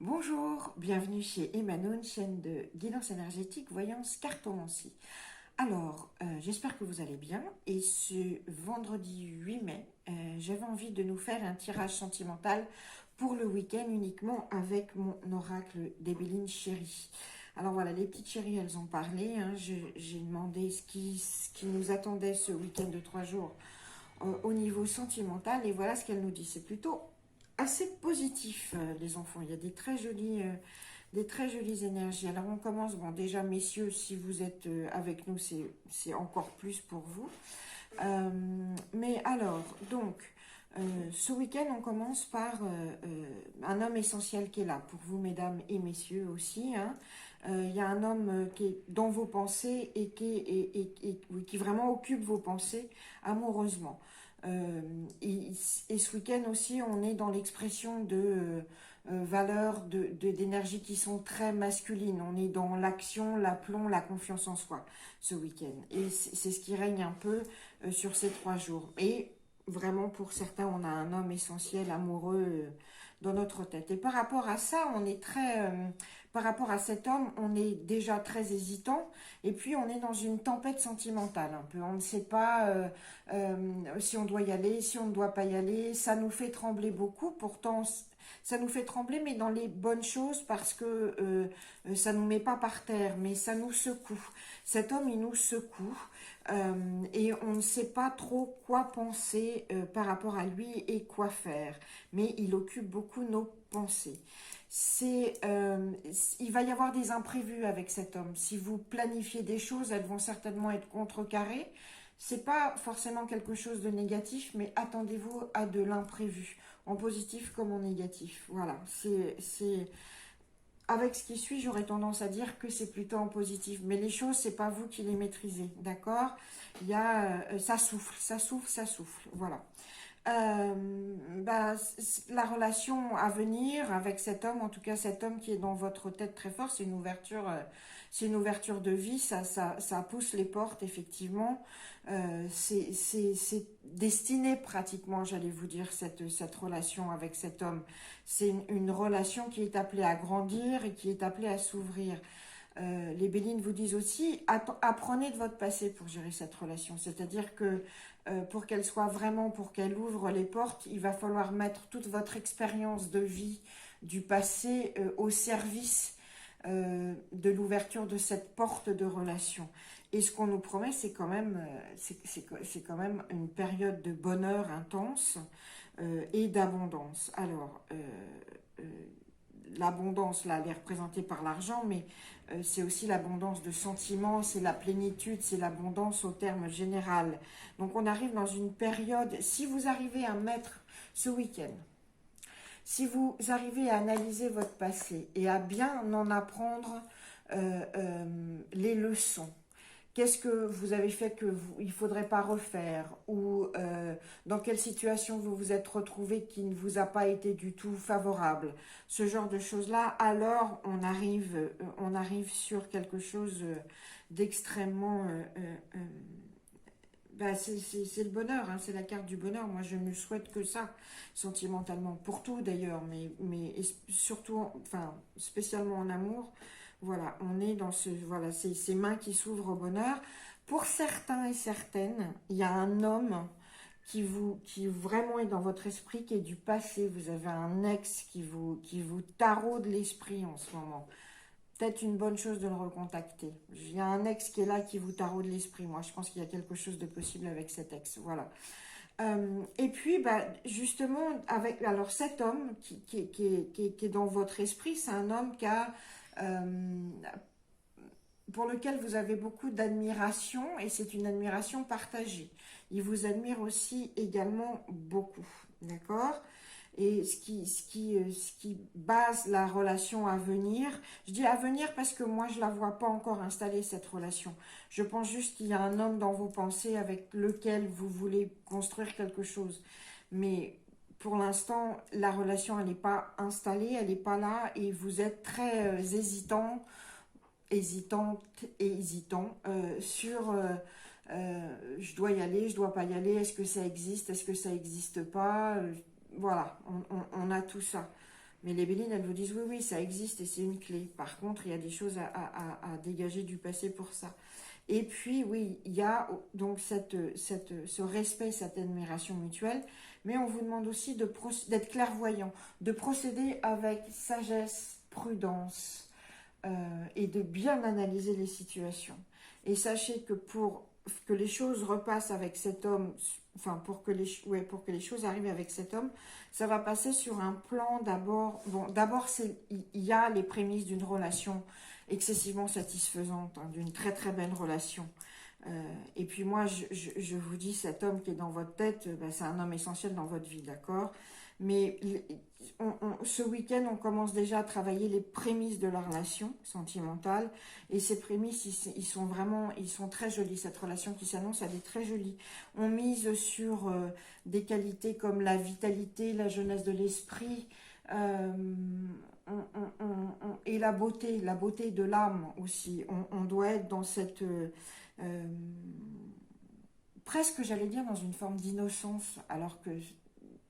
Bonjour, bienvenue chez Emmanuel, chaîne de guidance énergétique, voyance, cartomancie. Alors, j'espère que vous allez bien et ce vendredi 8 mai, j'avais envie de nous faire un tirage sentimental pour le week-end uniquement avec mon oracle d'Ébéline Chérie. Alors voilà, les petites chéries, elles ont parlé, hein. J'ai demandé ce qui nous attendait ce week-end de 3 jours au niveau sentimental et voilà ce qu'elle nous dit. C'est plutôt assez positif, les enfants. Il y a des très jolies énergies. Alors on commence, bon déjà messieurs, si vous êtes avec nous, c'est encore plus pour vous. Euh, mais alors, donc, ce week-end, on commence par un homme essentiel qui est là, pour vous mesdames et messieurs aussi, hein. Il y a un homme qui est dans vos pensées et oui, qui vraiment occupe vos pensées amoureusement. Euh, et ce week-end aussi, on est dans l'expression de valeurs d'énergie qui sont très masculines. On est dans l'action, l'aplomb, la confiance en soi ce week-end. Et c'est ce qui règne un peu sur ces 3 jours. Et vraiment, pour certains, on a un homme essentiel, amoureux dans notre tête. Et par rapport à ça, on est par rapport à cet homme, on est déjà très hésitant. Et puis, on est dans une tempête sentimentale un peu. On ne sait pas si on doit y aller, si on ne doit pas y aller. Ça nous fait trembler beaucoup. Pourtant, ça nous fait trembler, mais dans les bonnes choses, parce que ça nous met pas par terre, mais ça nous secoue. Cet homme, il nous secoue. Et on ne sait pas trop quoi penser par rapport à lui et quoi faire. Mais il occupe beaucoup nos pensées. Il va y avoir des imprévus avec cet homme. Si vous planifiez des choses, elles vont certainement être contrecarrées. C'est pas forcément quelque chose de négatif, mais attendez-vous à de l'imprévu, en positif comme en négatif. Voilà, avec ce qui suit, j'aurais tendance à dire que c'est plutôt en positif. Mais les choses, c'est pas vous qui les maîtrisez, d'accord? Il y a, ça souffle, ça souffle, ça souffle. Voilà. La relation à venir avec cet homme, en tout cas cet homme qui est dans votre tête très fort, c'est une ouverture de vie, ça pousse les portes effectivement. C'est destiné pratiquement, j'allais vous dire, cette relation avec cet homme. C'est une relation qui est appelée à grandir et qui est appelée à s'ouvrir. Les Béline vous disent aussi, apprenez de votre passé pour gérer cette relation. C'est-à-dire que pour qu'elle soit vraiment, pour qu'elle ouvre les portes, il va falloir mettre toute votre expérience de vie du passé au service de l'ouverture de cette porte de relation. Et ce qu'on nous promet, c'est quand même, c'est quand même une période de bonheur intense et d'abondance. Alors, euh, l'abondance, là, elle est représentée par l'argent, mais c'est aussi l'abondance de sentiments, c'est la plénitude, c'est l'abondance au terme général. Donc on arrive dans une période, si vous arrivez à mettre ce week-end, si vous arrivez à analyser votre passé et à bien en apprendre les leçons, qu'est-ce que vous avez fait que il ne faudrait pas refaire, ou dans quelle situation vous vous êtes retrouvé qui ne vous a pas été du tout favorable, ce genre de choses-là, alors on arrive sur quelque chose d'extrêmement... c'est le bonheur, hein, c'est la carte du bonheur. Moi, je ne souhaite que ça, sentimentalement, pour tout d'ailleurs, mais surtout, enfin, spécialement en amour. Voilà, on est dans voilà, ces mains qui s'ouvrent au bonheur. Pour certains et certaines, il y a un homme qui vraiment est dans votre esprit, qui est du passé. Vous avez un ex qui vous taraude l'esprit en ce moment. Peut-être une bonne chose de le recontacter. Il y a un ex qui est là qui vous taraude l'esprit. Moi, je pense qu'il y a quelque chose de possible avec cet ex. Voilà. Et puis, justement, avec alors cet homme qui est dans votre esprit, c'est un homme pour lequel vous avez beaucoup d'admiration, et c'est une admiration partagée. Il vous admire aussi également beaucoup, d'accord? Et ce qui base la relation à venir, je dis à venir parce que moi je la vois pas encore installée cette relation. Je pense juste qu'il y a un homme dans vos pensées avec lequel vous voulez construire quelque chose. Mais pour l'instant, la relation elle n'est pas installée, elle n'est pas là, et vous êtes très hésitante et hésitant sur je dois y aller, je dois pas y aller, est-ce que ça existe, est-ce que ça existe pas, voilà, on a tout ça. Mais les Bélines, elles vous disent oui, oui, ça existe et c'est une clé. Par contre, il y a des choses à dégager du passé pour ça. Et puis, oui, il y a donc ce respect, cette admiration mutuelle, mais on vous demande aussi d'être clairvoyant, de procéder avec sagesse, prudence, et de bien analyser les situations. Et sachez que pour que les choses repassent avec cet homme, enfin pour que les choses arrivent avec cet homme, ça va passer sur un plan d'abord. Bon, d'abord il y a les prémices d'une relation excessivement satisfaisante, hein, d'une très très belle relation. Et puis moi, je vous dis, cet homme qui est dans votre tête, ben, c'est un homme essentiel dans votre vie, d'accord? Mais ce week-end, on commence déjà à travailler les prémices de la relation sentimentale. Et ces prémices, ils sont très jolis. Cette relation qui s'annonce, elle est très jolie. On mise sur des qualités comme la vitalité, la jeunesse de l'esprit, euh, et la beauté de l'âme aussi. On doit être dans cette... euh, presque, j'allais dire, dans une forme d'innocence, alors que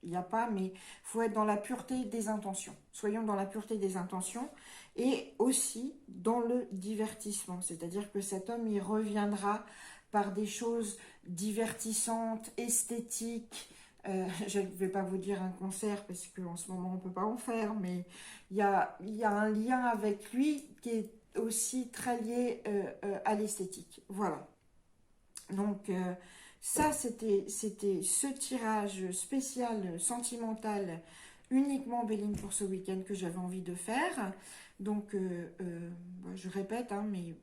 il n'y a pas, mais il faut être dans la pureté des intentions. Soyons dans la pureté des intentions et aussi dans le divertissement. C'est-à-dire que cet homme, il reviendra par des choses divertissantes, esthétiques. Je ne vais pas vous dire un concert parce qu'en ce moment, on ne peut pas en faire, mais il y a un lien avec lui qui est aussi très lié à l'esthétique. Voilà. Donc, ça, c'était ce tirage spécial sentimental uniquement Béline pour ce week-end que j'avais envie de faire. Donc, je répète, hein, mais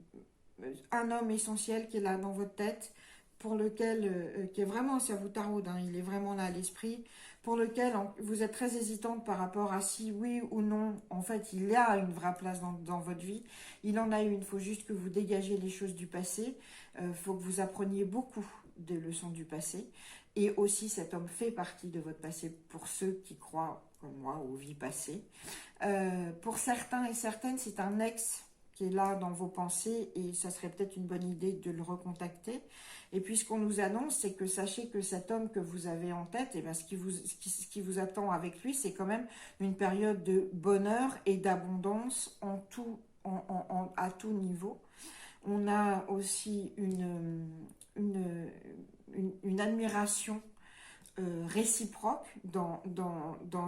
un homme essentiel qui est là dans votre tête, pour lequel, qui est vraiment, ça vous taraude, hein, il est vraiment là à l'esprit, pour lequel vous êtes très hésitante par rapport à si oui ou non, en fait, il y a une vraie place dans votre vie. Il en a une, il faut juste que vous dégagez les choses du passé, il faut que vous appreniez beaucoup de leçons du passé, et aussi cet homme fait partie de votre passé pour ceux qui croient, comme moi, aux vies passées. Pour certains et certaines, c'est un ex qui est là dans vos pensées et ça serait peut-être une bonne idée de le recontacter. Et puis ce qu'on nous annonce, c'est que sachez que cet homme que vous avez en tête, et bien, ce qui vous attend avec lui, c'est quand même une période de bonheur et d'abondance à tout niveau. On a aussi une admiration réciproque dans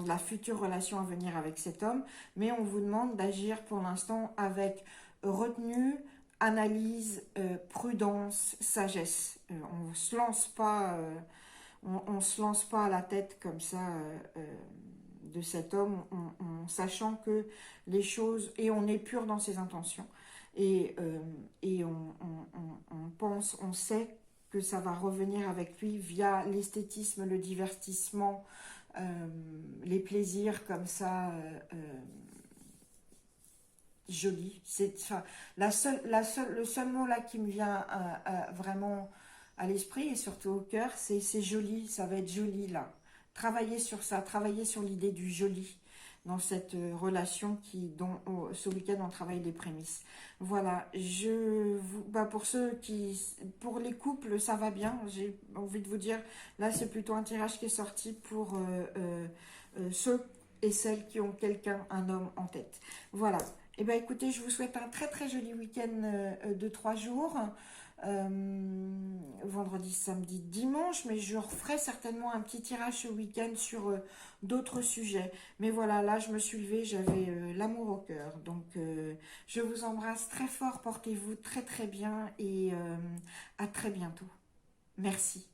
la future relation à venir avec cet homme, mais on vous demande d'agir pour l'instant avec retenue, analyse, prudence, sagesse. On ne se lance pas, on se lance pas à la tête comme ça de cet homme, en sachant que les choses, et on est pur dans ses intentions, et on pense, on sait que ça va revenir avec lui via l'esthétisme, le divertissement, les plaisirs comme ça, jolis. Enfin, le seul mot là qui me vient vraiment à l'esprit et surtout au cœur, c'est joli, ça va être joli là. Travailler sur ça, travailler sur l'idée du joli dans cette relation dont ce week-end on travaille les prémices. Voilà, pour les couples, ça va bien. J'ai envie de vous dire, là c'est plutôt un tirage qui est sorti pour ceux et celles qui ont quelqu'un, un homme en tête. Voilà. Eh bien écoutez, je vous souhaite un très très joli week-end de 3 jours. Vendredi, samedi, dimanche, mais je referai certainement un petit tirage ce week-end sur d'autres sujets. Mais voilà, là je me suis levée, j'avais l'amour au cœur. Donc je vous embrasse très fort, portez-vous très très bien et à très bientôt. Merci.